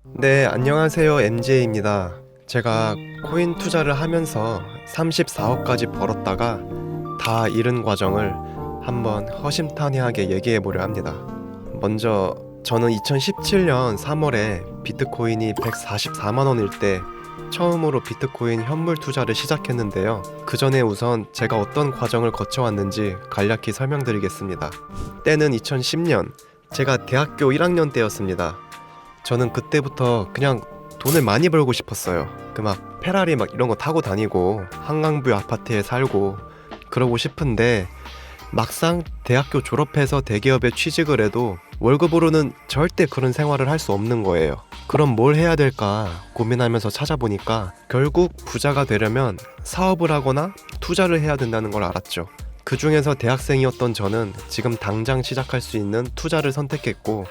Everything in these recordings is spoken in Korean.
네, 안녕하세요. MJ입니다. 제가 코인 투자를 하면서 34억까지 벌었다가 다 잃은 과정을 한번 허심탄회하게 얘기해 보려 합니다. 먼저 저는 2017년 3월에 비트코인이 144만 원일 때 처음으로 비트코인 현물 투자를 시작했는데요. 그 전에 우선 제가 어떤 과정을 거쳐왔는지 간략히 설명드리겠습니다. 때는 2010년, 제가 대학교 1학년 때였습니다. 저는 그때부터 그냥 돈을 많이 벌고 싶었어요. 그 막 페라리 막 이런 거 타고 다니고 한강뷰 아파트에 살고 그러고 싶은데 막상 대학교 졸업해서 대기업에 취직을 해도 월급으로는 절대 그런 생활을 할 수 없는 거예요. 그럼 뭘 해야 될까 고민하면서 찾아보니까 결국 부자가 되려면 사업을 하거나 투자를 해야 된다는 걸 알았죠. 그 중에서 대학생이었던 저는 지금 당장 시작할 수 있는 투자를 선택했고,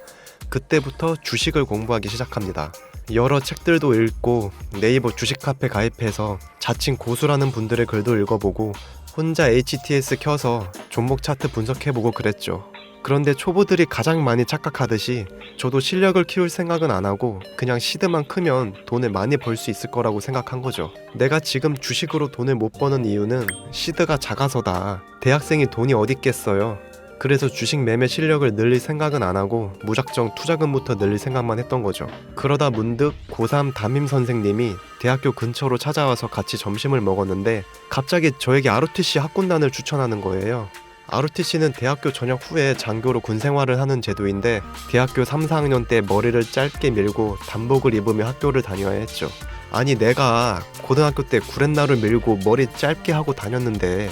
그때부터 주식을 공부하기 시작합니다. 여러 책들도 읽고 네이버 주식 카페 가입해서 자칭 고수라는 분들의 글도 읽어보고 혼자 HTS 켜서 종목 차트 분석해보고 그랬죠. 그런데 초보들이 가장 많이 착각하듯이 저도 실력을 키울 생각은 안 하고 그냥 시드만 크면 돈을 많이 벌 수 있을 거라고 생각한 거죠. 내가 지금 주식으로 돈을 못 버는 이유는 시드가 작아서다. 대학생이 돈이 어디 있겠어요. 그래서 주식 매매 실력을 늘릴 생각은 안 하고 무작정 투자금부터 늘릴 생각만 했던 거죠. 그러다 문득 고3 담임 선생님이 대학교 근처로 찾아와서 같이 점심을 먹었는데 갑자기 저에게 ROTC 학군단을 추천하는 거예요. ROTC는 대학교 전역 후에 장교로 군 생활을 하는 제도인데 대학교 3, 4학년 때 머리를 짧게 밀고 단복을 입으며 학교를 다녀야 했죠. 아니, 내가 고등학교 때 구렛나루 밀고 머리 짧게 하고 다녔는데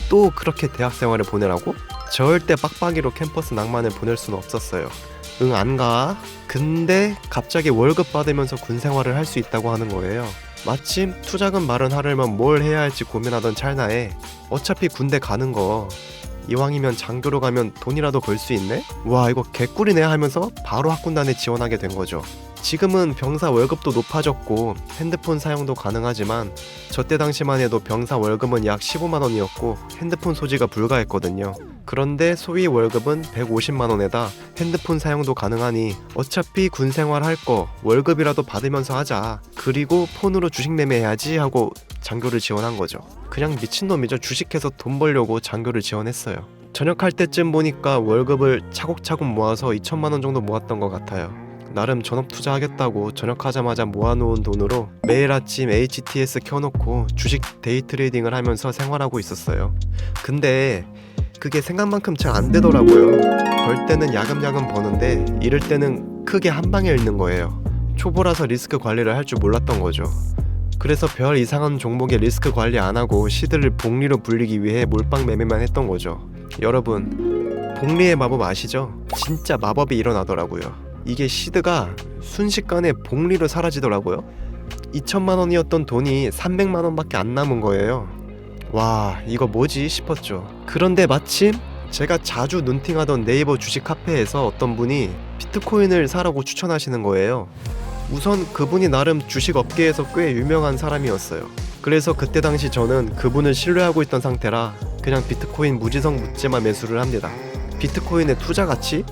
또 그렇게 대학 생활을 보내라고? 절대 빡빡이로 캠퍼스 낭만을 보낼 수는 없었어요. 응, 안 가? 근데 갑자기 월급 받으면서 군 생활을 할 수 있다고 하는 거예요. 마침 투자금 마련하려면 뭘 해야 할지 고민하던 찰나에 어차피 군대 가는 거 이왕이면 장교로 가면 돈이라도 벌 수 있네? 와, 이거 개꿀이네 하면서 바로 학군단에 지원하게 된 거죠. 지금은 병사 월급도 높아졌고 핸드폰 사용도 가능하지만 저때 당시만 해도 병사 월급은 약 15만 원이었고 핸드폰 소지가 불가했거든요. 그런데 소위 월급은 150만 원에다 핸드폰 사용도 가능하니 어차피 군 생활 할 거 월급이라도 받으면서 하자. 그리고 폰으로 주식 매매해야지 하고 장교를 지원한 거죠. 그냥 미친놈이죠. 주식해서 돈 벌려고 장교를 지원했어요. 전역할 때쯤 보니까 월급을 차곡차곡 모아서 2천만 원 정도 모았던 것 같아요. 나름 전업 투자하겠다고 전역하자마자 모아놓은 돈으로 매일 아침 HTS 켜놓고 주식 데이 트레이딩을 하면서 생활하고 있었어요. 근데 그게 생각만큼 잘 안 되더라고요. 벌 때는 야금야금 버는데 잃을 때는 크게 한 방에 잃는 거예요. 초보라서 리스크 관리를 할 줄 몰랐던 거죠. 그래서 별 이상한 종목에 리스크 관리 안 하고 시드를 복리로 불리기 위해 몰빵 매매만 했던 거죠. 여러분, 복리의 마법 아시죠? 진짜 마법이 일어나더라고요. 이게 시드가 순식간에 복리로 사라지더라고요. 2천만 원이었던 돈이 300만 원밖에 안 남은 거예요. 와, 이거 뭐지 싶었죠. 그런데 마침 제가 자주 눈팅하던 네이버 주식 카페에서 어떤 분이 비트코인을 사라고 추천하시는 거예요. 우선 그분이 나름 주식 업계에서 꽤 유명한 사람이었어요. 그래서 그때 당시 저는 그분을 신뢰하고 있던 상태라 그냥 비트코인 무지성 묻지마 매수를 합니다. 비트코인의 투자 가치?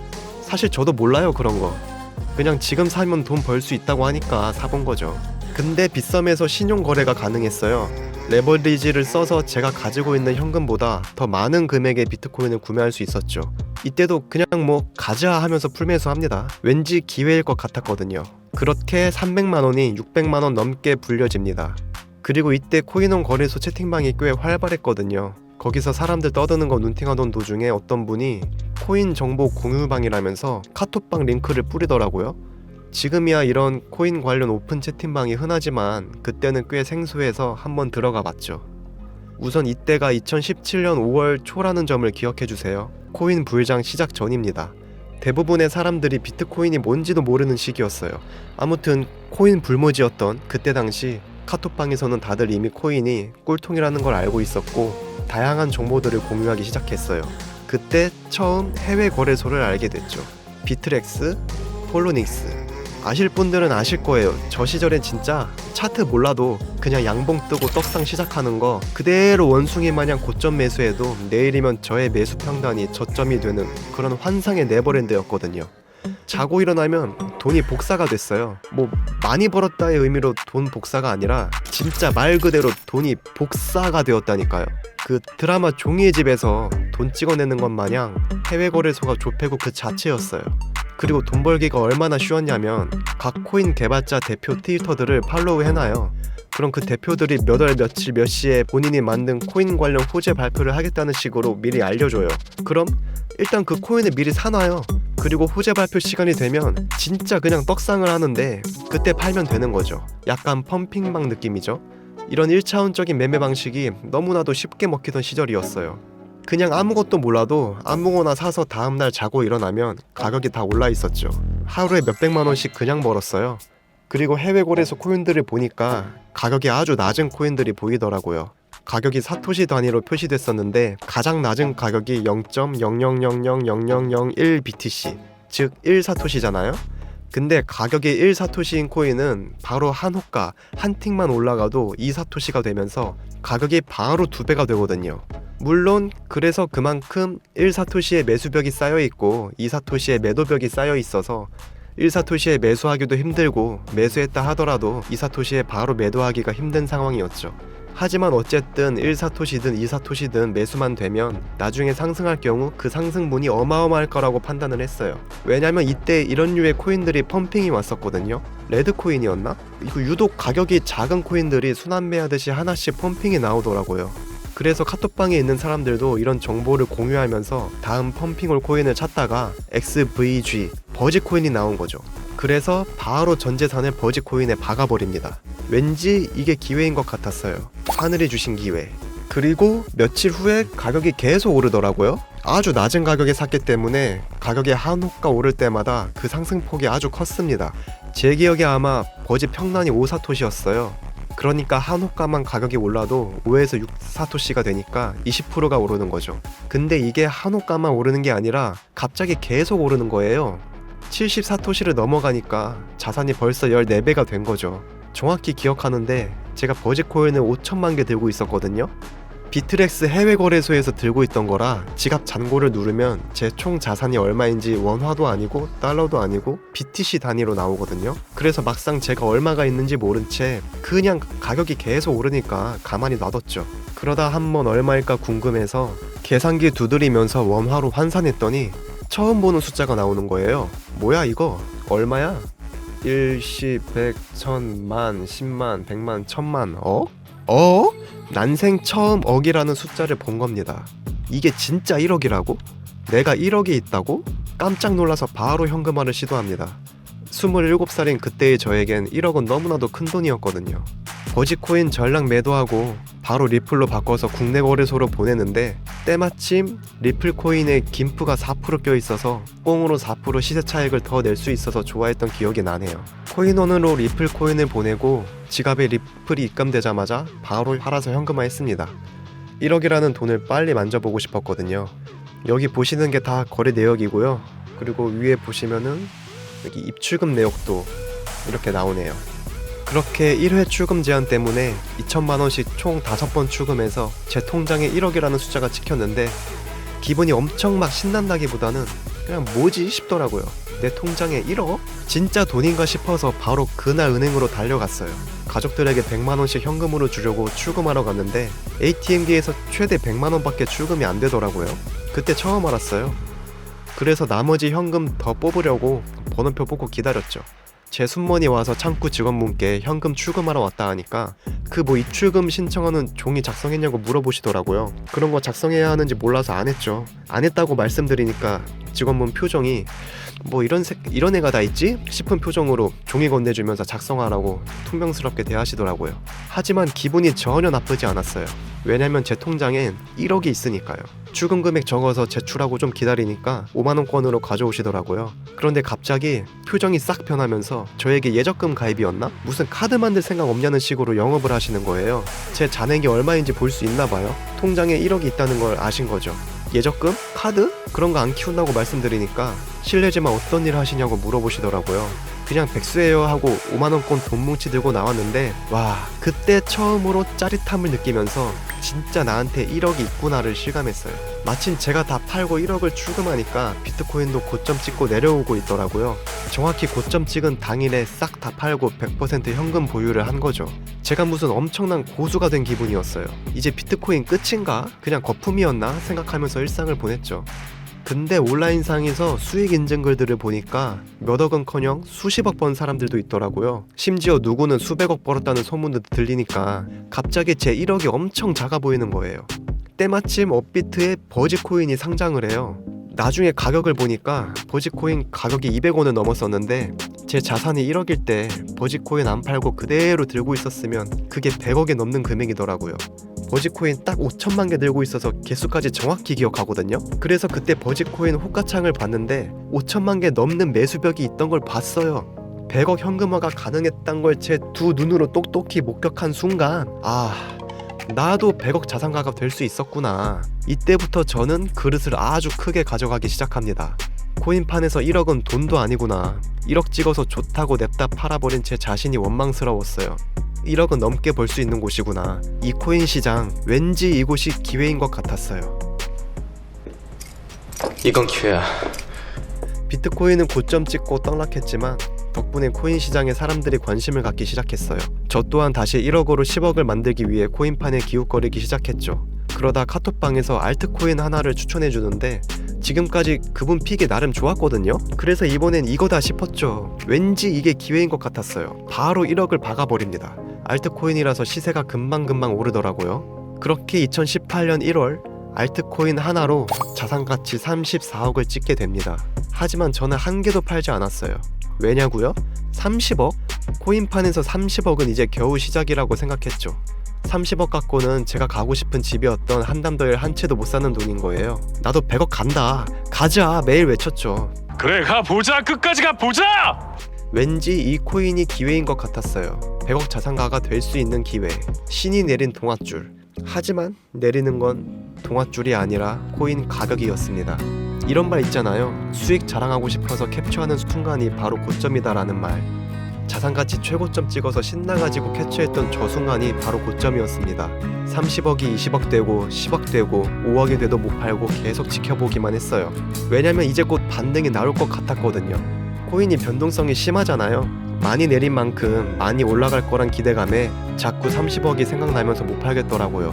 사실 저도 몰라요, 그런 거. 그냥 지금 사면 돈 벌 수 있다고 하니까 사본 거죠. 근데 빗썸에서 신용 거래가 가능했어요. 레버리지를 써서 제가 가지고 있는 현금보다 더 많은 금액의 비트코인을 구매할 수 있었죠. 이때도 그냥 뭐 가자 하면서 풀매수합니다. 왠지 기회일 것 같았거든요. 그렇게 300만 원이 600만 원 넘게 불려집니다. 그리고 이때 코인원 거래소 채팅방이 꽤 활발했거든요. 거기서 사람들 떠드는 거 눈팅하던 도중에 어떤 분이 코인 정보 공유방이라면서 카톡방 링크를 뿌리더라고요. 지금이야 이런 코인 관련 오픈 채팅방이 흔하지만 그때는 꽤 생소해서 한번 들어가 봤죠. 우선 이때가 2017년 5월 초라는 점을 기억해주세요. 코인 불장 시작 전입니다. 대부분의 사람들이 비트코인이 뭔지도 모르는 시기였어요. 아무튼 코인 불모지였던 그때 당시 카톡방에서는 다들 이미 코인이 꿀통이라는 걸 알고 있었고 다양한 정보들을 공유하기 시작했어요. 그때 처음 해외 거래소를 알게 됐죠. 비트렉스, 폴로닉스. 아실 분들은 아실 거예요. 저 시절엔 진짜 차트 몰라도 그냥 양봉 뜨고 떡상 시작하는 거 그대로 원숭이 마냥 고점 매수해도 내일이면 저의 매수 평단이 저점이 되는 그런 환상의 네버랜드였거든요. 자고 일어나면 돈이 복사가 됐어요. 뭐 많이 벌었다의 의미로 돈 복사가 아니라 진짜 말 그대로 돈이 복사가 되었다니까요. 그 드라마 종이의 집에서 돈 찍어내는 것 마냥 해외 거래소가 조폐국 그 자체였어요. 그리고 돈 벌기가 얼마나 쉬웠냐면 각 코인 개발자 대표 트위터들을 팔로우 해놔요. 그럼 그 대표들이 몇 월 며칠 몇 시에 본인이 만든 코인 관련 호재 발표를 하겠다는 식으로 미리 알려줘요. 그럼 일단 그 코인을 미리 사놔요. 그리고 호재 발표 시간이 되면 진짜 그냥 떡상을 하는데 그때 팔면 되는 거죠. 약간 펌핑방 느낌이죠. 이런 1차원적인 매매 방식이 너무나도 쉽게 먹히던 시절이었어요. 그냥 아무것도 몰라도 아무거나 사서 다음날 자고 일어나면 가격이 다 올라 있었죠. 하루에 몇백만 원씩 그냥 벌었어요. 그리고 해외 거래소 코인들을 보니까 가격이 아주 낮은 코인들이 보이더라고요. 가격이 사토시 단위로 표시됐었는데 가장 낮은 가격이 0.00000001 BTC, 즉 1사토시잖아요. 근데 가격이 1사토시인 코인은 바로 한 호가, 한 틱만 올라가도 2사토시가 되면서 가격이 바로 2배가 되거든요. 물론 그래서 그만큼 1사토시의 매수벽이 쌓여있고 2사토시의 매도벽이 쌓여있어서 1사토시에 매수하기도 힘들고 매수했다 하더라도 2사토시에 바로 매도하기가 힘든 상황이었죠. 하지만 어쨌든 1사토시든 2사토시든 매수만 되면 나중에 상승할 경우 그 상승분이 어마어마할 거라고 판단을 했어요. 왜냐면 이때 이런 류의 코인들이 펌핑이 왔었거든요. 레드코인이었나? 이거 유독 가격이 작은 코인들이 순환매하듯이 하나씩 펌핑이 나오더라고요. 그래서 카톡방에 있는 사람들도 이런 정보를 공유하면서 다음 펌핑올 코인을 찾다가 XVG 버지코인이 나온 거죠. 그래서 바로 전 재산을 버지코인에 박아버립니다. 왠지 이게 기회인 것 같았어요. 하늘이 주신 기회. 그리고 며칠 후에 가격이 계속 오르더라고요. 아주 낮은 가격에 샀기 때문에 가격이 한 호가 오를 때마다 그 상승폭이 아주 컸습니다. 제 기억에 아마 버지 평란이 5사토시였어요. 그러니까 한 호가만 가격이 올라도 5에서 6사토시가 되니까 20%가 오르는 거죠. 근데 이게 한 호가만 오르는 게 아니라 갑자기 계속 오르는 거예요. 70사토시를 넘어가니까 자산이 벌써 14배가 된 거죠. 정확히 기억하는데 제가 버지코인을 5천만 개 들고 있었거든요. 비트렉스 해외 거래소에서 들고 있던 거라 지갑 잔고를 누르면 제 총 자산이 얼마인지 원화도 아니고 달러도 아니고 BTC 단위로 나오거든요. 그래서 막상 제가 얼마가 있는지 모른 채 그냥 가격이 계속 오르니까 가만히 놔뒀죠. 그러다 한번 얼마일까 궁금해서 계산기 두드리면서 원화로 환산했더니 처음 보는 숫자가 나오는 거예요. 뭐야 이거? 얼마야? 1, 10, 100, 1000만, 10만, 100만, 1000만, 난생 처음 억이라는 숫자를 본 겁니다. 이게 진짜 1억이라고? 내가 1억이 있다고? 깜짝 놀라서 바로 현금화를 시도합니다. 27살인 그때의 저에겐 1억은 너무나도 큰 돈이었거든요. 버지코인 전량 매도하고 바로 리플로 바꿔서 국내 거래소로 보내는데 때마침 리플 코인에 김프가 4% 껴있어서 꽁으로 4% 시세 차익을 더 낼 수 있어서 좋아했던 기억이 나네요. 코인원으로 리플 코인을 보내고 지갑에 리플이 입금되자마자 바로 팔아서 현금화했습니다. 1억이라는 돈을 빨리 만져보고 싶었거든요. 여기 보시는 게 다 거래 내역이고요. 그리고 위에 보시면은 여기 입출금 내역도 이렇게 나오네요. 그렇게 1회 출금 제한 때문에 2천만원씩 총 5번 출금해서 제 통장에 1억이라는 숫자가 찍혔는데 기분이 엄청 막 신난다기보다는 그냥 뭐지 싶더라고요. 내 통장에 1억? 진짜 돈인가 싶어서 바로 그날 은행으로 달려갔어요. 가족들에게 100만원씩 현금으로 주려고 출금하러 갔는데 ATM기에서 최대 100만원밖에 출금이 안 되더라고요. 그때 처음 알았어요. 그래서 나머지 현금 더 뽑으려고 번호표 보고 기다렸죠. 제 순번이 와서 창구 직원분께 현금 출금하러 왔다 하니까 그 뭐 입출금 신청하는 종이 작성했냐고 물어보시더라고요. 그런 거 작성해야 하는지 몰라서 안 했죠. 안 했다고 말씀드리니까 직원분 표정이 뭐 이런 애가 다 있지? 싶은 표정으로 종이 건네주면서 작성하라고 퉁명스럽게 대하시더라고요. 하지만 기분이 전혀 나쁘지 않았어요. 왜냐면 제 통장엔 1억이 있으니까요. 출금 금액 적어서 제출하고 좀 기다리니까 5만원권으로 가져오시더라고요. 그런데 갑자기 표정이 싹 변하면서 저에게 예적금 가입이었나? 무슨 카드 만들 생각 없냐는 식으로 영업을 하시는 거예요. 제 잔액이 얼마인지 볼 수 있나 봐요. 통장에 1억이 있다는 걸 아신 거죠. 예적금? 카드? 그런 거 안 키운다고 말씀드리니까 실례지만 어떤 일 하시냐고 물어보시더라고요. 그냥 백수예요 하고 5만원권 돈 뭉치 들고 나왔는데, 와, 그때 처음으로 짜릿함을 느끼면서 진짜 나한테 1억이 있구나를 실감했어요. 마침 제가 다 팔고 1억을 출금하니까 비트코인도 고점 찍고 내려오고 있더라고요. 정확히 고점 찍은 당일에 싹 다 팔고 100% 현금 보유를 한 거죠. 제가 무슨 엄청난 고수가 된 기분이었어요. 이제 비트코인 끝인가? 그냥 거품이었나? 생각하면서 일상을 보냈죠. 근데 온라인상에서 수익 인증 글들을 보니까 몇 억은커녕 수십억 번 사람들도 있더라고요. 심지어 누구는 수백억 벌었다는 소문도 들리니까 갑자기 제 1억이 엄청 작아 보이는 거예요. 때마침 업비트에 버지코인이 상장을 해요. 나중에 가격을 보니까 버지코인 가격이 200원을 넘었었는데, 제 자산이 1억일 때 버지코인 안 팔고 그대로 들고 있었으면 그게 100억이 넘는 금액이더라고요. 버지코인 딱 5천만 개 들고 있어서 개수까지 정확히 기억하거든요. 그래서 그때 버지코인 호가창을 봤는데 5천만 개 넘는 매수벽이 있던 걸 봤어요. 100억 현금화가 가능했던 걸 제 두 눈으로 똑똑히 목격한 순간, 나도 100억 자산가가 될 수 있었구나. 이때부터 저는 그릇을 아주 크게 가져가기 시작합니다. 코인판에서 1억은 돈도 아니구나. 1억 찍어서 좋다고 냅다 팔아버린 제 자신이 원망스러웠어요. 1억은 넘게 벌 수 있는 곳이구나. 이 코인 시장, 왠지 이곳이 기회인 것 같았어요. 이건 기회야. 비트코인은 고점 찍고 떡락했지만 덕분에 코인 시장에 사람들이 관심을 갖기 시작했어요. 저 또한 다시 1억으로 10억을 만들기 위해 코인판에 기웃거리기 시작했죠. 그러다 카톡방에서 알트코인 하나를 추천해주는데 지금까지 그분 픽이 나름 좋았거든요. 그래서 이번엔 이거다 싶었죠. 왠지 이게 기회인 것 같았어요. 바로 1억을 박아버립니다. 알트코인이라서 시세가 금방금방 오르더라고요. 그렇게 2018년 1월 알트코인 하나로 자산가치 34억을 찍게 됩니다. 하지만 저는 한 개도 팔지 않았어요. 왜냐고요? 30억? 코인판에서 30억은 이제 겨우 시작이라고 생각했죠. 30억 갖고는 제가 가고 싶은 집이었던 한담더일 한 채도 못 사는 돈인 거예요. 나도 100억 간다, 가자 매일 외쳤죠. 그래, 가보자. 끝까지 가보자. 왠지 이 코인이 기회인 것 같았어요. 100억 자산가가 될 수 있는 기회, 신이 내린 동아줄. 하지만 내리는 건 동아줄이 아니라 코인 가격이었습니다. 이런 말 있잖아요. 수익 자랑하고 싶어서 캡처하는 순간이 바로 고점이다 라는 말. 자산가치 최고점 찍어서 신나가지고 캡처했던 저 순간이 바로 고점이었습니다. 30억이 20억 되고 10억 되고 5억이 돼도 못 팔고 계속 지켜보기만 했어요. 왜냐면 이제 곧 반등이 나올 것 같았거든요. 코인이 변동성이 심하잖아요. 많이 내린 만큼 많이 올라갈 거란 기대감에 자꾸 30억이 생각나면서 못 팔겠더라고요.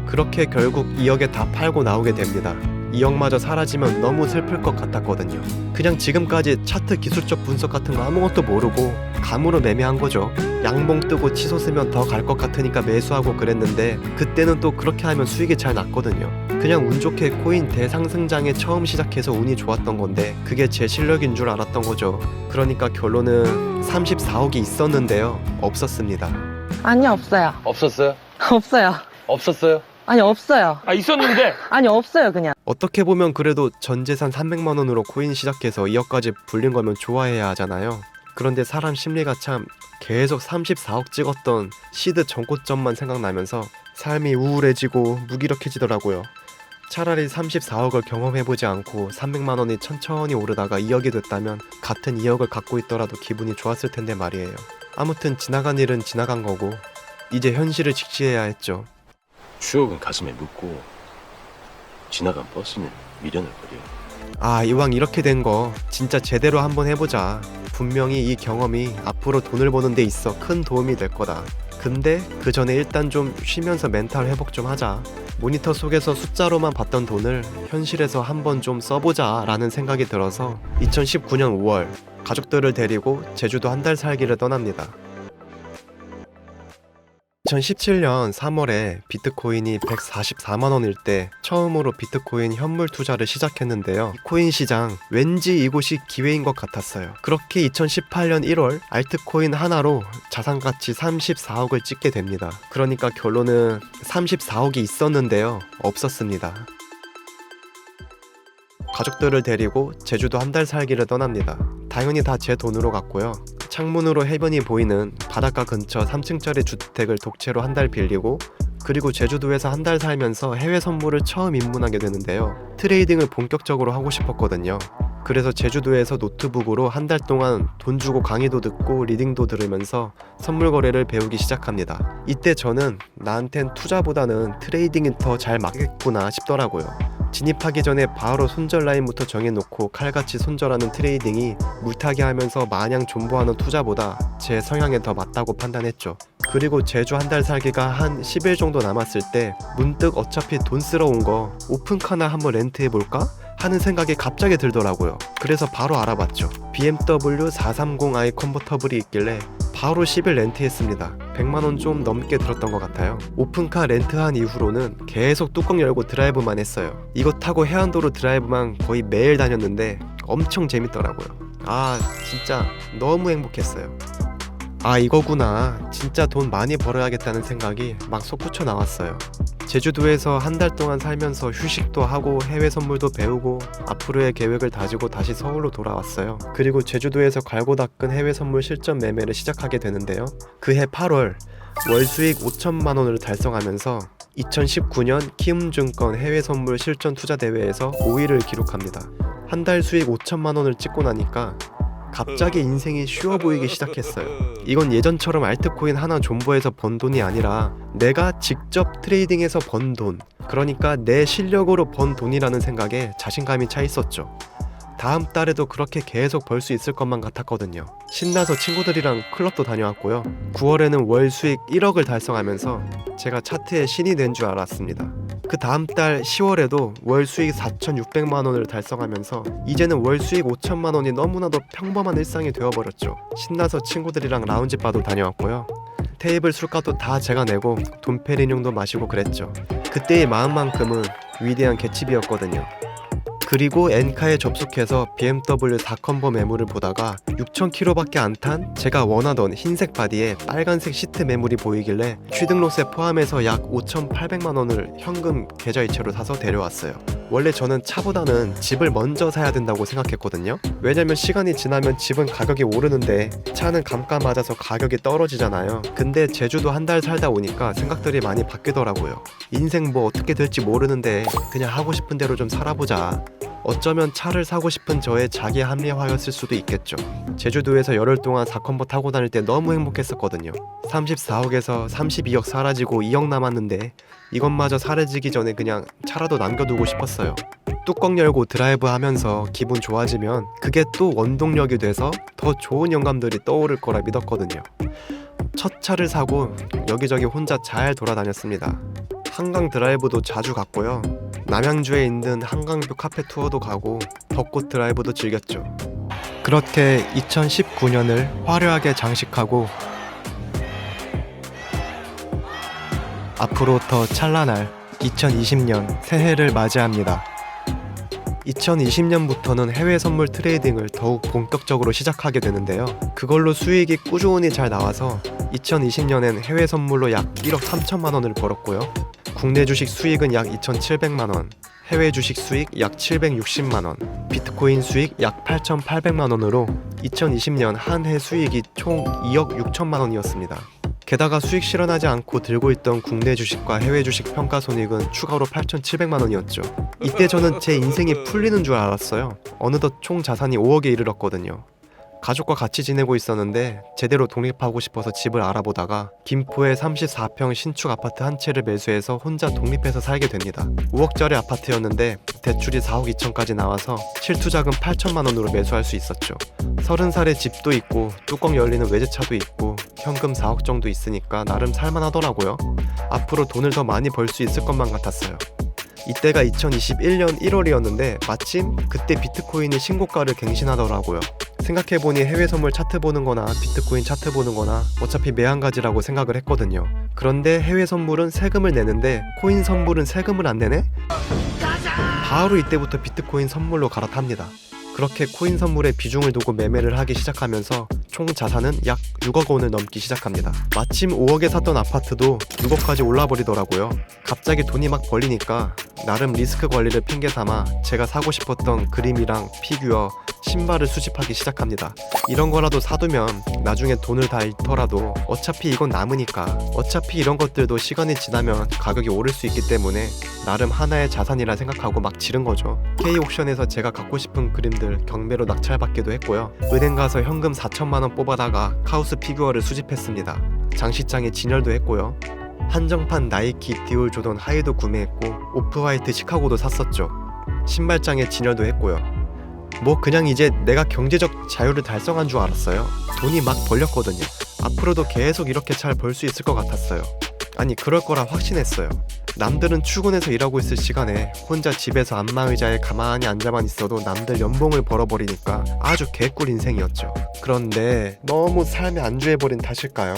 그렇게 결국 2억에 다 팔고 나오게 됩니다. 2억마저 사라지면 너무 슬플 것 같았거든요. 그냥 지금까지 차트 기술적 분석 같은 거 아무것도 모르고 감으로 매매한 거죠. 양봉 뜨고 치솟 으면 더 갈 것 같으니까 매수하고 그랬는데, 그때는 또 그렇게 하면 수익이 잘 났거든요. 그냥 운 좋게 코인 대상승장에 처음 시작해서 운이 좋았던 건데 그게 제 실력인 줄 알았던 거죠. 그러니까 결론은 34억이 있었는데요, 없었습니다. 아니요, 없어요. 없었어요? 없어요. 없었어요? 아니, 없어요. 있었는데. 아니, 없어요, 그냥. 어떻게 보면 그래도 전 재산 300만 원으로 코인 시작해서 2억까지 불린 거면 좋아해야 하잖아요. 그런데 사람 심리가 참, 계속 34억 찍었던 시드 전고점만 생각나면서 삶이 우울해지고 무기력해지더라고요. 차라리 34억을 경험해보지 않고 300만 원이 천천히 오르다가 2억이 됐다면 같은 2억을 갖고 있더라도 기분이 좋았을 텐데 말이에요. 아무튼 지나간 일은 지나간 거고 이제 현실을 직시해야 했죠. 추억은 가슴에 묻고 지나간 버스는 미련을 버려. 이왕 이렇게 된 거 진짜 제대로 한번 해보자. 분명히 이 경험이 앞으로 돈을 버는 데 있어 큰 도움이 될 거다. 근데 그 전에 일단 좀 쉬면서 멘탈 회복 좀 하자. 모니터 속에서 숫자로만 봤던 돈을 현실에서 한번 좀 써보자 라는 생각이 들어서 2019년 5월 가족들을 데리고 제주도 한 달 살기를 떠납니다. 2017년 3월에 비트코인이 144만원일 때 처음으로 비트코인 현물 투자를 시작했는데요. 이 코인 시장, 왠지 이곳이 기회인 것 같았어요. 그렇게 2018년 1월 알트코인 하나로 자산가치 34억을 찍게 됩니다. 그러니까 결론은 34억이 있었는데요, 없었습니다. 가족들을 데리고 제주도 한 달 살기를 떠납니다. 당연히 다 제 돈으로 갔고요. 창문으로 해변이 보이는 바닷가 근처 3층짜리 주택을 독채로 한 달 빌리고, 그리고 제주도에서 한 달 살면서 해외 선물을 처음 입문하게 되는데요. 트레이딩을 본격적으로 하고 싶었거든요. 그래서 제주도에서 노트북으로 한 달 동안 돈 주고 강의도 듣고 리딩도 들으면서 선물 거래를 배우기 시작합니다. 이때 저는 나한텐 투자보다는 트레이딩이 더 잘 맞겠구나 싶더라고요. 진입하기 전에 바로 손절 라인부터 정해놓고 칼같이 손절하는 트레이딩이 물타기 하면서 마냥 존버하는 투자보다 제 성향에 더 맞다고 판단했죠. 그리고 제주 한 달 살기가 한 10일 정도 남았을 때 문득 어차피 돈 쓰러 온 거 오픈카나 한번 렌트해볼까? 하는 생각이 갑자기 들더라고요. 그래서 바로 알아봤죠. BMW 430i 컨버터블이 있길래 바로 10일 렌트했습니다. 100만원 좀 넘게 들었던 것 같아요. 오픈카 렌트한 이후로는 계속 뚜껑 열고 드라이브만 했어요. 이거 타고 해안도로 드라이브만 거의 매일 다녔는데 엄청 재밌더라고요. 아 진짜 너무 행복했어요. 아 이거구나, 진짜 돈 많이 벌어야겠다는 생각이 막 솟구쳐 나왔어요. 제주도에서 한 달 동안 살면서 휴식도 하고 해외 선물도 배우고 앞으로의 계획을 다지고 다시 서울로 돌아왔어요. 그리고 제주도에서 갈고 닦은 해외 선물 실전 매매를 시작하게 되는데요. 그해 8월 월 수익 5천만 원을 달성하면서 2019년 키움증권 해외 선물 실전 투자 대회에서 5위를 기록합니다. 한 달 수익 5천만 원을 찍고 나니까 갑자기 인생이 쉬워 보이기 시작했어요. 이건 예전처럼 알트코인 하나 존버해서 번 돈이 아니라 내가 직접 트레이딩해서 번 돈, 그러니까 내 실력으로 번 돈이라는 생각에 자신감이 차 있었죠. 다음 달에도 그렇게 계속 벌 수 있을 것만 같았거든요. 신나서 친구들이랑 클럽도 다녀왔고요. 9월에는 월 수익 1억을 달성하면서 제가 차트의 신이 된 줄 알았습니다. 그 다음 달 10월에도 월 수익 4,600만 원을 달성하면서 이제는 월 수익 5천만 원이 너무나도 평범한 일상이 되어버렸죠. 신나서 친구들이랑 라운지 바도 다녀왔고요. 테이블 술값도 다 제가 내고 돈페리뇽도 마시고 그랬죠. 그때의 마음만큼은 위대한 개츠비였거든요. 그리고 엔카에 접속해서 BMW 4컨버 매물을 보다가 6,000km밖에 안 탄 제가 원하던 흰색 바디에 빨간색 시트 매물이 보이길래 취등록세 포함해서 약 5,800만 원을 현금 계좌이체로 사서 데려왔어요. 원래 저는 차보다는 집을 먼저 사야 된다고 생각했거든요. 왜냐면 시간이 지나면 집은 가격이 오르는데 차는 감가 맞아서 가격이 떨어지잖아요. 근데 제주도 한 달 살다 오니까 생각들이 많이 바뀌더라고요. 인생 뭐 어떻게 될지 모르는데 그냥 하고 싶은 대로 좀 살아보자. 어쩌면 차를 사고 싶은 저의 자기 합리화였을 수도 있겠죠. 제주도에서 열흘 동안 4컨버 타고 다닐 때 너무 행복했었거든요. 34억에서 32억 사라지고 2억 남았는데 이것마저 사라지기 전에 그냥 차라도 남겨두고 싶었어요. 뚜껑 열고 드라이브 하면서 기분 좋아지면 그게 또 원동력이 돼서 더 좋은 영감들이 떠오를 거라 믿었거든요. 첫 차를 사고 여기저기 혼자 잘 돌아다녔습니다. 한강 드라이브도 자주 갔고요. 남양주에 있는 한강뷰 카페 투어도 가고 벚꽃 드라이브도 즐겼죠. 그렇게 2019년을 화려하게 장식하고 앞으로 더 찬란할 2020년 새해를 맞이합니다. 2020년부터는 해외 선물 트레이딩을 더욱 본격적으로 시작하게 되는데요. 그걸로 수익이 꾸준히 잘 나와서 2020년엔 해외 선물로 약 1억 3천만 원을 벌었고요. 국내 주식 수익은 약 2,700만 원, 해외 주식 수익 약 760만 원, 비트코인 수익 약 8,800만 원으로 2020년 한 해 수익이 총 2억 6천만 원이었습니다. 게다가 수익 실현하지 않고 들고 있던 국내 주식과 해외 주식 평가 손익은 추가로 8,700만 원이었죠. 이때 저는 제 인생이 풀리는 줄 알았어요. 어느덧 총 자산이 5억에 이르렀거든요. 가족과 같이 지내고 있었는데 제대로 독립하고 싶어서 집을 알아보다가 김포에 34평 신축 아파트 한 채를 매수해서 혼자 독립해서 살게 됩니다. 5억짜리 아파트였는데 대출이 4억 2천까지 나와서 실투자금 8천만 원으로 매수할 수 있었죠. 30살에 집도 있고 뚜껑 열리는 외제차도 있고 현금 4억 정도 있으니까 나름 살만하더라고요. 앞으로 돈을 더 많이 벌 수 있을 것만 같았어요. 이때가 2021년 1월이었는데 마침 그때 비트코인이 신고가를 갱신하더라고요. 생각해보니 해외 선물 차트 보는 거나 비트코인 차트 보는 거나 어차피 매한가지라고 생각을 했거든요. 그런데 해외 선물은 세금을 내는데 코인 선물은 세금을 안 내네? 바로 이때부터 비트코인 선물로 갈아탑니다. 그렇게 코인 선물에 비중을 두고 매매를 하기 시작하면서 총 자산은 약 6억 원을 넘기 시작합니다. 마침 5억에 샀던 아파트도 6억까지 올라버리더라고요. 갑자기 돈이 막 벌리니까 나름 리스크 관리를 핑계 삼아 제가 사고 싶었던 그림이랑 피규어, 신발을 수집하기 시작합니다. 이런 거라도 사두면 나중에 돈을 다 잃더라도 어차피 이건 남으니까, 어차피 이런 것들도 시간이 지나면 가격이 오를 수 있기 때문에 나름 하나의 자산이라 생각하고 막 지른 거죠. K옥션에서 제가 갖고 싶은 그림들 경매로 낙찰받기도 했고요. 은행 가서 현금 4천만원 뽑아다가 카우스 피규어를 수집했습니다. 장식장에 진열도 했고요. 한정판 나이키 디올 조던 하이도 구매했고 오프화이트 시카고도 샀었죠. 신발장에 진열도 했고요. 뭐 그냥 이제 내가 경제적 자유를 달성한 줄 알았어요. 돈이 막 벌렸거든요. 앞으로도 계속 이렇게 잘 벌 수 있을 것 같았어요. 아니 그럴 거라 확신했어요. 남들은 출근해서 일하고 있을 시간에 혼자 집에서 안마의자에 가만히 앉아만 있어도 남들 연봉을 벌어버리니까 아주 개꿀 인생이었죠. 그런데 너무 삶에 안주해버린 탓일까요?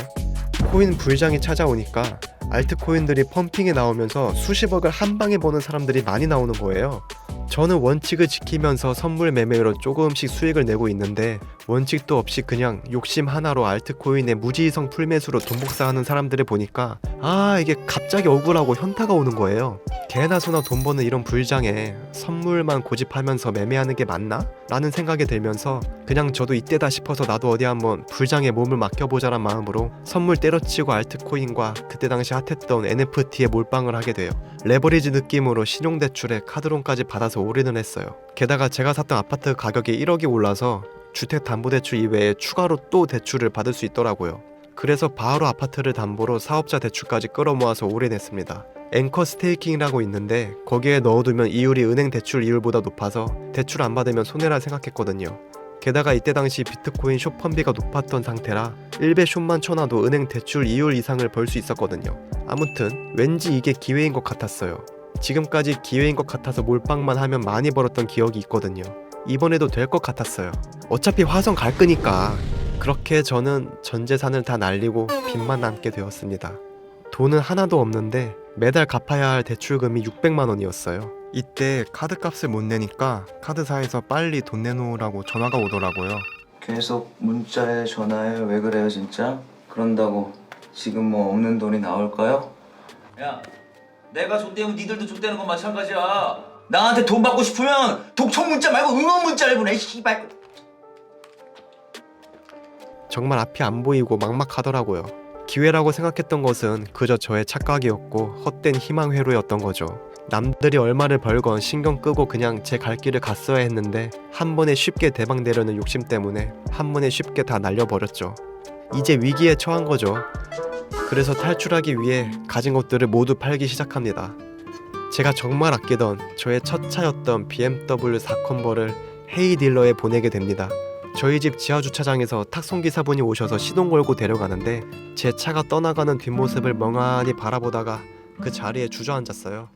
코인 불장이 찾아오니까 알트코인들이 펌핑에 나오면서 수십억을 한 방에 버는 사람들이 많이 나오는 거예요. 저는 원칙을 지키면서 선물 매매로 조금씩 수익을 내고 있는데 원칙도 없이 그냥 욕심 하나로 알트코인의 무지성 풀매수로 돈 복사하는 사람들을 보니까 이게 갑자기 억울하고 현타가 오는 거예요. 개나 소나 돈 버는 이런 불장에 선물만 고집하면서 매매하는 게 맞나? 라는 생각이 들면서 그냥 저도 이때다 싶어서 나도 어디 한번 불장에 몸을 맡겨보자란 마음으로 선물 때려치고 알트코인과 그때 당시 핫했던 NFT에 몰빵을 하게 돼요. 레버리지 느낌으로 신용대출에 카드론까지 받아서 올인을 했어요. 게다가 제가 샀던 아파트 가격이 1억이 올라서 주택담보대출 이외에 추가로 또 대출을 받을 수 있더라고요. 그래서 바로 아파트를 담보로 사업자 대출까지 끌어모아서 올인했습니다. 앵커 스테이킹이라고 있는데 거기에 넣어두면 이율이 은행 대출 이율보다 높아서 대출 안 받으면 손해라 생각했거든요. 게다가 이때 당시 비트코인 숏펀비가 높았던 상태라 1배 숏만 쳐놔도 은행 대출 이율 이상을 벌 수 있었거든요. 아무튼 왠지 이게 기회인 것 같았어요. 지금까지 기회인 것 같아서 몰빵만 하면 많이 벌었던 기억이 있거든요. 이번에도 될 것 같았어요. 어차피 화성 갈 거니까. 그렇게 저는 전 재산을 다 날리고 빚만 남게 되었습니다. 돈은 하나도 없는데 매달 갚아야 할 대출금이 600만 원이었어요. 이때 카드값을 못 내니까 카드사에서 빨리 돈 내놓으라고 전화가 오더라고요. 계속 문자에 전화해. 왜 그래요 진짜? 그런다고 지금 뭐 없는 돈이 나올까요? 야, 내가 줬대면 니들도 줬대는 건 마찬가지야. 나한테 돈 받고 싶으면 독촉 문자 말고 응원 문자를 보내. 씨발. 정말 앞이 안 보이고 막막하더라고요. 기회라고 생각했던 것은 그저 저의 착각이었고 헛된 희망회로였던 거죠. 남들이 얼마를 벌건 신경 끄고 그냥 제 갈 길을 갔어야 했는데 한 번에 쉽게 대박 내려는 욕심 때문에 한 번에 쉽게 다 날려버렸죠. 이제 위기에 처한 거죠. 그래서 탈출하기 위해 가진 것들을 모두 팔기 시작합니다. 제가 정말 아끼던 저의 첫 차였던 BMW 4컨버를 헤이 딜러에 보내게 됩니다. 저희 집 지하주차장에서 탁송기사분이 오셔서 시동 걸고 데려가는데 제 차가 떠나가는 뒷모습을 멍하니 바라보다가 그 자리에 주저앉았어요.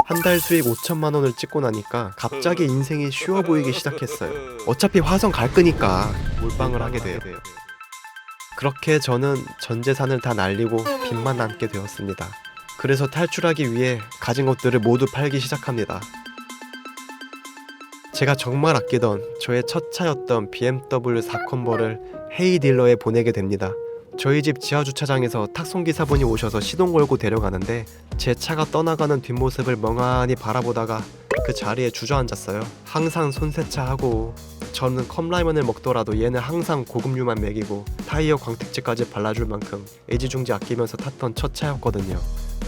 한 달 수익 5천만 원을 찍고 나니까 갑자기 인생이 쉬워 보이기 시작했어요. 어차피 화성 갈 거니까 몰빵을 하게 돼요. 그렇게 저는 전 재산을 다 날리고 빚만 남게 되었습니다. 그래서 탈출하기 위해 가진 것들을 모두 팔기 시작합니다. 제가 정말 아끼던 저의 첫 차였던 BMW 4컨버를 헤이 딜러에 보내게 됩니다. 저희 집 지하주차장에서 탁송기사분이 오셔서 시동 걸고 데려가는데 제 차가 떠나가는 뒷모습을 멍하니 바라보다가 그 자리에 주저앉았어요. 항상 손세차하고 저는 컵라면을 먹더라도 얘는 항상 고급류만 먹이고 타이어 광택제까지 발라줄 만큼 애지중지 아끼면서 탔던 첫 차였거든요.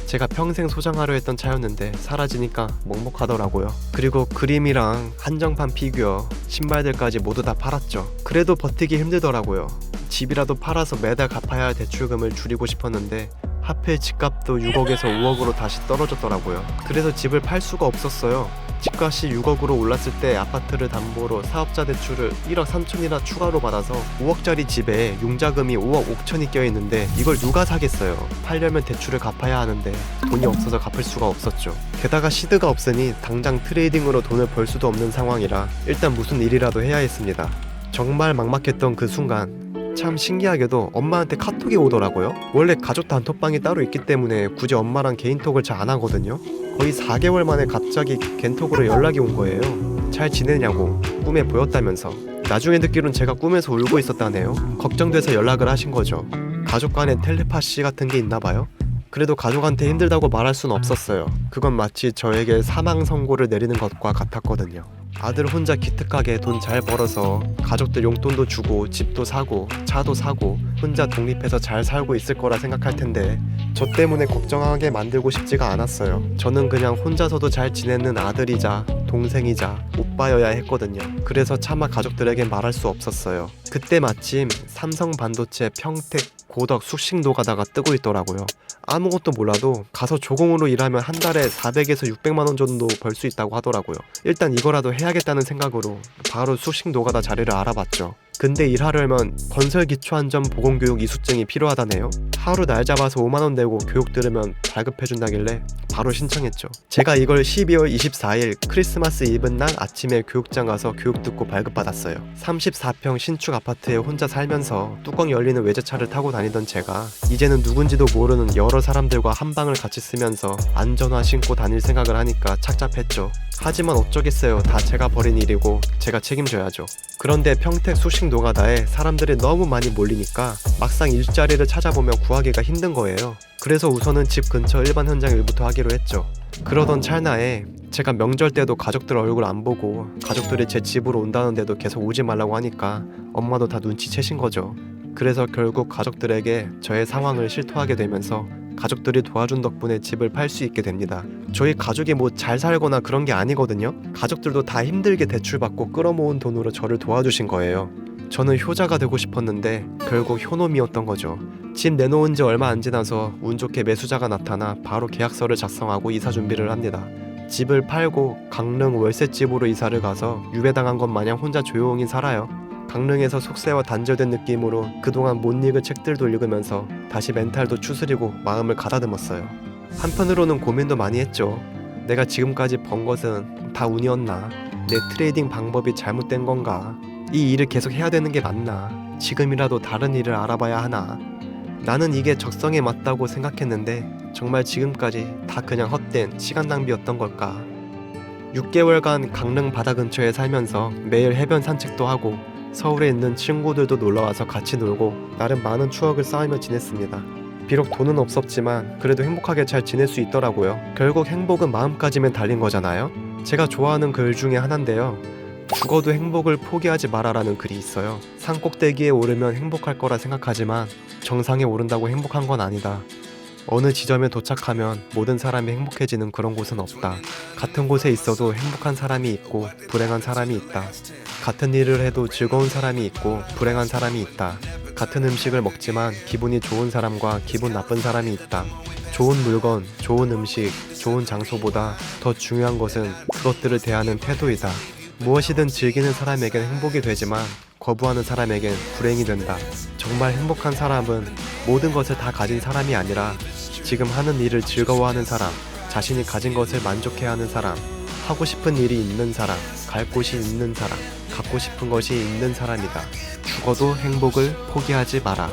제가 평생 소장하려 했던 차였는데 사라지니까 먹먹하더라고요. 그리고 그림이랑 한정판 피규어, 신발들까지 모두 다 팔았죠. 그래도 버티기 힘들더라고요. 집이라도 팔아서 매달 갚아야 할 대출금을 줄이고 싶었는데 하필 집값도 6억에서 5억으로 다시 떨어졌더라고요. 그래서 집을 팔 수가 없었어요. 집값이 6억으로 올랐을 때 아파트를 담보로 사업자 대출을 1억 3천이나 추가로 받아서 5억짜리 집에 융자금이 5억 5천이 껴있는데 이걸 누가 사겠어요. 팔려면 대출을 갚아야 하는데 돈이 없어서 갚을 수가 없었죠. 게다가 시드가 없으니 당장 트레이딩으로 돈을 벌 수도 없는 상황이라 일단 무슨 일이라도 해야 했습니다. 정말 막막했던 그 순간 참 신기하게도 엄마한테 카톡이 오더라고요. 원래 가족 단톡방이 따로 있기 때문에 굳이 엄마랑 개인톡을 잘 안 하거든요. 거의 4개월 만에 갑자기 겐톡으로 연락이 온 거예요. 잘 지내냐고, 꿈에 보였다면서. 나중에 듣기론 제가 꿈에서 울고 있었다네요. 걱정돼서 연락을 하신 거죠. 가족 간의 텔레파시 같은 게 있나 봐요. 그래도 가족한테 힘들다고 말할 순 없었어요. 그건 마치 저에게 사망 선고를 내리는 것과 같았거든요. 아들 혼자 기특하게 돈 잘 벌어서 가족들 용돈도 주고 집도 사고 차도 사고 혼자 독립해서 잘 살고 있을 거라 생각할 텐데 저 때문에 걱정하게 만들고 싶지가 않았어요. 저는 그냥 혼자서도 잘 지내는 아들이자 동생이자 오빠여야 했거든요. 그래서 차마 가족들에게 말할 수 없었어요. 그때 마침 삼성 반도체 평택 고덕 숙식 노가다가 뜨고 있더라고요. 아무것도 몰라도 가서 조공으로 일하면 한 달에 400에서 600만 원 정도 벌 수 있다고 하더라고요. 일단 이거라도 해야겠다는 생각으로 바로 숙식 노가다 자리를 알아봤죠. 근데 일하려면 건설 기초안전 보건교육 이수증이 필요하다네요. 하루 날 잡아서 5만 원 내고 교육 들으면 발급해준다길래 바로 신청했죠. 제가 이걸 12월 24일 크리스마스 이브 날 아침에 교육장 가서 교육 듣고 발급받았어요. 34평 신축 아파트에 혼자 살면서 뚜껑 열리는 외제차를 타고 다니던 제가 이제는 누군지도 모르는 여러 사람들과 한 방을 같이 쓰면서 안전화 신고 다닐 생각을 하니까 착잡했죠. 하지만 어쩌겠어요. 다 제가 벌인 일이고 제가 책임져야죠. 그런데 평택 숙식 노가다에 사람들이 너무 많이 몰리니까 막상 일자리를 찾아보면 구하기가 힘든 거예요. 그래서 우선은 집 근처 일반 현장 일부터 하기로 했죠. 그러던 찰나에 제가 명절 때도 가족들 얼굴 안 보고 가족들이 제 집으로 온다는데도 계속 오지 말라고 하니까 엄마도 다 눈치채신 거죠. 그래서 결국 가족들에게 저의 상황을 실토하게 되면서 가족들이 도와준 덕분에 집을 팔 수 있게 됩니다. 저희 가족이 뭐 잘 살거나 그런 게 아니거든요. 가족들도 다 힘들게 대출받고 끌어모은 돈으로 저를 도와주신 거예요. 저는 효자가 되고 싶었는데 결국 효놈이었던 거죠. 집 내놓은 지 얼마 안 지나서 운 좋게 매수자가 나타나 바로 계약서를 작성하고 이사 준비를 합니다. 집을 팔고 강릉 월세집으로 이사를 가서 유배당한 것 마냥 혼자 조용히 살아요. 강릉에서 속세와 단절된 느낌으로 그동안 못 읽은 책들도 읽으면서 다시 멘탈도 추스리고 마음을 가다듬었어요. 한편으로는 고민도 많이 했죠. 내가 지금까지 번 것은 다 운이었나? 내 트레이딩 방법이 잘못된 건가? 이 일을 계속 해야 되는 게 맞나? 지금이라도 다른 일을 알아봐야 하나? 나는 이게 적성에 맞다고 생각했는데 정말 지금까지 다 그냥 헛된 시간 낭비였던 걸까? 6개월간 강릉 바다 근처에 살면서 매일 해변 산책도 하고 서울에 있는 친구들도 놀러와서 같이 놀고 나름 많은 추억을 쌓으며 지냈습니다. 비록 돈은 없었지만 그래도 행복하게 잘 지낼 수 있더라고요. 결국 행복은 마음까지면 달린 거잖아요. 제가 좋아하는 글 중에 하나인데요. 죽어도 행복을 포기하지 마라라는 글이 있어요. 산 꼭대기에 오르면 행복할 거라 생각하지만 정상에 오른다고 행복한 건 아니다. 어느 지점에 도착하면 모든 사람이 행복해지는 그런 곳은 없다. 같은 곳에 있어도 행복한 사람이 있고 불행한 사람이 있다. 같은 일을 해도 즐거운 사람이 있고 불행한 사람이 있다. 같은 음식을 먹지만 기분이 좋은 사람과 기분 나쁜 사람이 있다. 좋은 물건, 좋은 음식, 좋은 장소보다 더 중요한 것은 그것들을 대하는 태도이다. 무엇이든 즐기는 사람에겐 행복이 되지만 거부하는 사람에겐 불행이 된다. 정말 행복한 사람은 모든 것을 다 가진 사람이 아니라 지금 하는 일을 즐거워하는 사람, 자신이 가진 것을 만족해하는 사람, 하고 싶은 일이 있는 사람, 갈 곳이 있는 사람, 갖고 싶은 것이 있는 사람이다. 죽어도 행복을 포기하지 마라.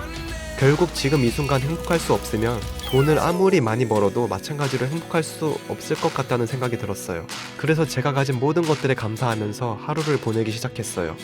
결국 지금 이 순간 행복할 수 없으면 돈을 아무리 많이 벌어도 마찬가지로 행복할 수 없을 것 같다는 생각이 들었어요. 그래서 제가 가진 모든 것들에 감사하면서 하루를 보내기 시작했어요.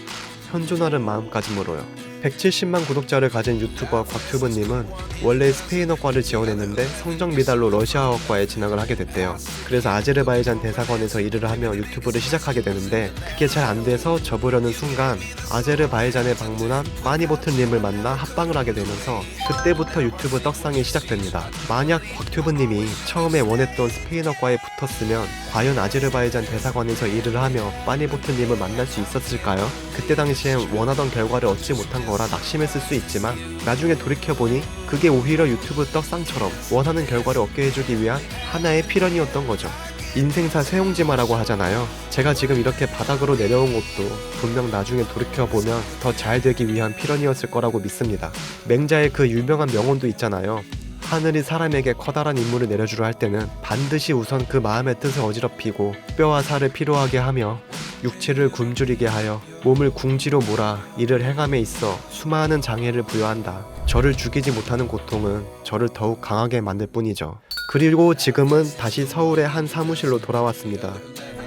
현존하는 마음가짐으로요. 170만 구독자를 가진 유튜버 곽튜브님은 원래 스페인어과를 지원했는데 성적 미달로 러시아어과에 진학을 하게 됐대요. 그래서 아제르바이잔 대사관에서 일을 하며 유튜브를 시작하게 되는데 그게 잘 안 돼서 접으려는 순간 아제르바이잔에 방문한 마니보틀님을 만나 합방을 하게 되면서 그때부터 유튜브 떡상이 시작됩니다. 만약 곽튜브님이 처음에 원했던 스페인어과에 붙었으면 과연 아제르바이잔 대사관에서 일을 하며 마니보틀님을 만날 수 있었을까요? 그때 당시엔 원하던 결과를 얻지 못한 거라 낙심했을 수 있지만 나중에 돌이켜보니 그게 오히려 유튜브 떡상처럼 원하는 결과를 얻게 해주기 위한 하나의 필연이었던 거죠. 인생사 세용지마라고 하잖아요. 제가 지금 이렇게 바닥으로 내려온 것도 분명 나중에 돌이켜보면 더 잘 되기 위한 필연이었을 거라고 믿습니다. 맹자의 그 유명한 명언도 있잖아요. 하늘이 사람에게 커다란 임무를 내려주려 할 때는 반드시 우선 그 마음의 뜻을 어지럽히고 뼈와 살을 피로하게 하며 육체를 굶주리게 하여 몸을 궁지로 몰아 이를 행함에 있어 수많은 장애를 부여한다. 저를 죽이지 못하는 고통은 저를 더욱 강하게 만들 뿐이죠. 그리고 지금은 다시 서울의 한 사무실로 돌아왔습니다.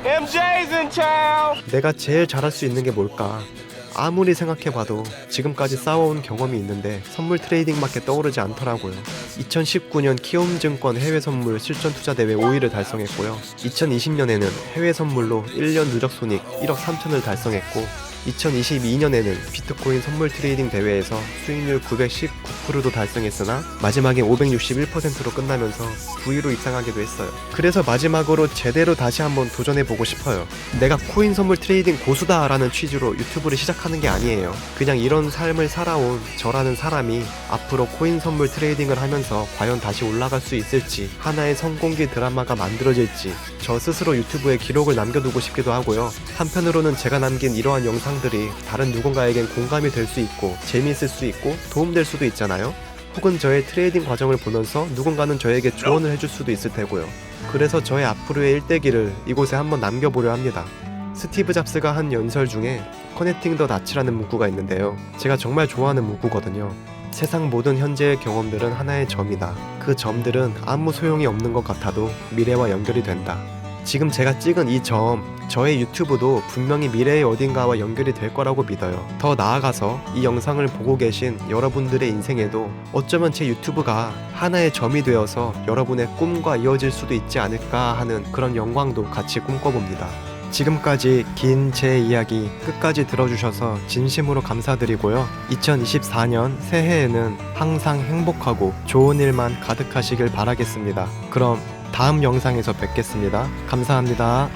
MJ's in town! 내가 제일 잘할 수 있는 게 뭘까? 아무리 생각해봐도 지금까지 쌓아온 경험이 있는데 선물 트레이딩밖에 떠오르지 않더라고요. 2019년 키움증권 해외 선물 실전 투자 대회 5위를 달성했고요. 2020년에는 해외 선물로 1년 누적 손익 1억 3천을 달성했고 2022년에는 비트코인 선물 트레이딩 대회에서 수익률 919%도 달성했으나 마지막에 561%로 끝나면서 9위로 입상하기도 했어요. 그래서 마지막으로 제대로 다시 한번 도전해보고 싶어요. 내가 코인 선물 트레이딩 고수다 라는 취지로 유튜브를 시작하는 게 아니에요. 그냥 이런 삶을 살아온 저라는 사람이 앞으로 코인 선물 트레이딩을 하면서 과연 다시 올라갈 수 있을지, 하나의 성공기 드라마가 만들어질지 저 스스로 유튜브에 기록을 남겨두고 싶기도 하고요. 한편으로는 제가 남긴 이러한 영상들이 다른 누군가에겐 공감이 될 수 있고 재미있을 수 있고 도움될 수도 있잖아요. 혹은 저의 트레이딩 과정을 보면서 누군가는 저에게 조언을 해줄 수도 있을 테고요. 그래서 저의 앞으로의 일대기를 이곳에 한번 남겨보려 합니다. 스티브 잡스가 한 연설 중에 커넥팅 더 다츠라는 문구가 있는데요. 제가 정말 좋아하는 문구거든요. 세상 모든 현재의 경험들은 하나의 점이다. 그 점들은 아무 소용이 없는 것 같아도 미래와 연결이 된다. 지금 제가 찍은 이 점, 저의 유튜브도 분명히 미래의 어딘가와 연결이 될 거라고 믿어요. 더 나아가서 이 영상을 보고 계신 여러분들의 인생에도 어쩌면 제 유튜브가 하나의 점이 되어서 여러분의 꿈과 이어질 수도 있지 않을까 하는 그런 영광도 같이 꿈꿔봅니다. 지금까지 긴 제 이야기 끝까지 들어주셔서 진심으로 감사드리고요. 2024년 새해에는 항상 행복하고 좋은 일만 가득하시길 바라겠습니다. 그럼 다음 영상에서 뵙겠습니다. 감사합니다.